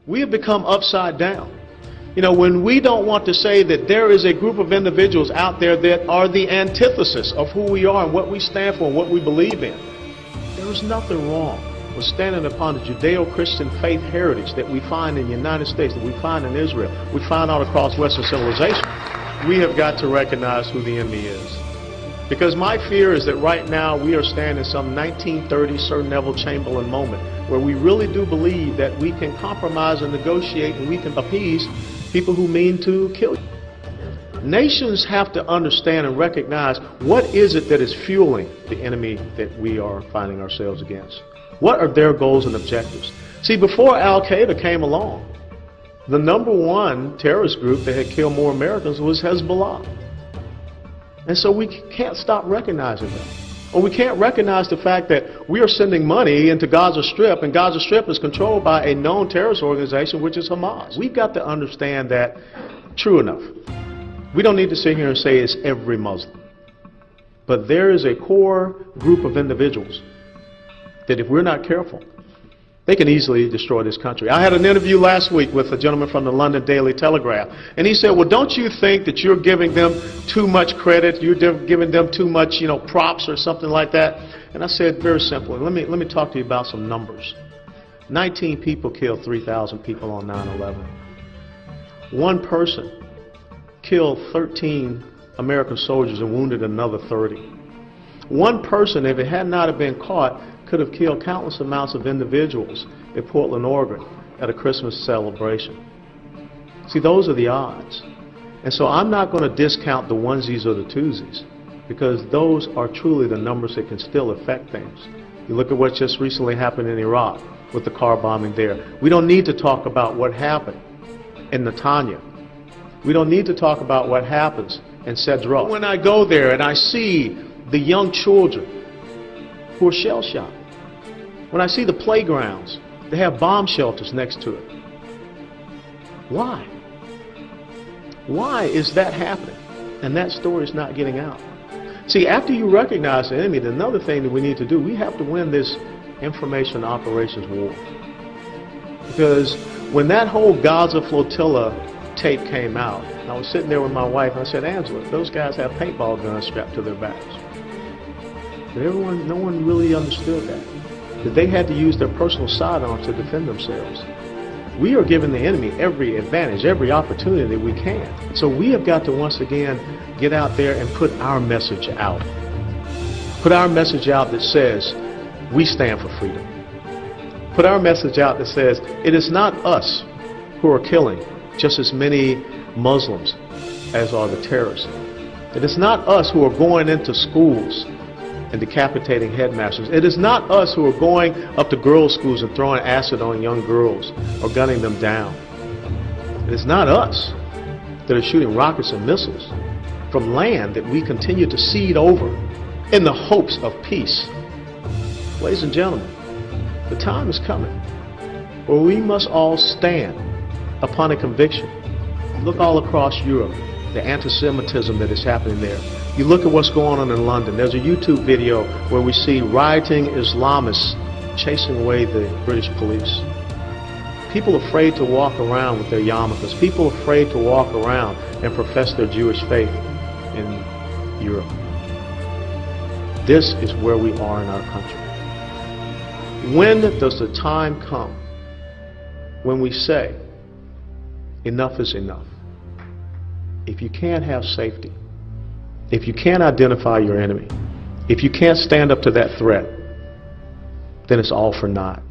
We have become upside down. You know, when we don't want to say that there is a group of individuals out there that are the antithesis of who we are and what we stand for and what we believe in, there is nothing wrong with standing upon the Judeo-Christian faith heritage that we find in the United States, that we find in Israel, we find all across Western civilization. We have got to recognize who the enemy is. Because my fear is that right now we are standing in some 1930 Sir Neville Chamberlain moment where we really do believe that we can compromise and negotiate and we can appease people who mean to kill you. Nations have to understand and recognize what is it that is fueling the enemy that we are finding ourselves against. What are their goals and objectives? See, before Al-Qaeda came along, the number one terrorist group that had killed more Americans was Hezbollah. And so we can't stop recognizing that. Or we can't recognize the fact that we are sending money into Gaza Strip, and Gaza Strip is controlled by a known terrorist organization, which is Hamas. We've got to understand that, true enough, we don't need to sit here and say it's every Muslim. But there is a core group of individuals that if we're not careful, they can easily destroy this country. I had an interview last week with a gentleman from the London Daily Telegraph, and he said, well, don't you think that you're giving them too much credit, you're giving them too much, props or something like that? And I said, very simply, let me talk to you about some numbers. 19 people killed 3,000 people on 9/11. One person killed 13 American soldiers and wounded another 30. One person, if it had not have been caught, could have killed countless amounts of individuals in Portland, Oregon at a Christmas celebration. See, those are the odds. And so I'm not going to discount the onesies or the twosies, because those are truly the numbers that can still affect things. You look at what just recently happened in Iraq with the car bombing there. We don't need to talk about what happened in Netanya. We don't need to talk about what happens in Sedra. When I go there and I see the young children who are shell-shocked, when I see the playgrounds, they have bomb shelters next to it. Why? Why is that happening? And that story is not getting out. See, after you recognize the enemy, another thing that we need to do, we have to win this information operations war. Because when that whole Gaza flotilla tape came out, I was sitting there with my wife and I said, Angela, those guys have paintball guns strapped to their backs. But no one really understood that they had to use their personal sidearms to defend themselves. We are giving the enemy every advantage, every opportunity that we can. So we have got to once again get out there and put our message out. Put our message out that says we stand for freedom. Put our message out that says it is not us who are killing just as many Muslims as are the terrorists. It is not us who are going into schools and decapitating headmasters. It is not us who are going up to girls' schools and throwing acid on young girls or gunning them down. It is not us that are shooting rockets and missiles from land that we continue to cede over in the hopes of peace. Ladies and gentlemen, the time is coming where we must all stand upon a conviction. Look all across Europe, the anti-Semitism that is happening there. You look at what's going on in London. There's a YouTube video where we see rioting Islamists chasing away the British police. People afraid to walk around with their yarmulkes. People afraid to walk around and profess their Jewish faith in Europe. This is where we are in our country. When does the time come when we say, enough is enough? If you can't have safety, if you can't identify your enemy, if you can't stand up to that threat, then it's all for naught.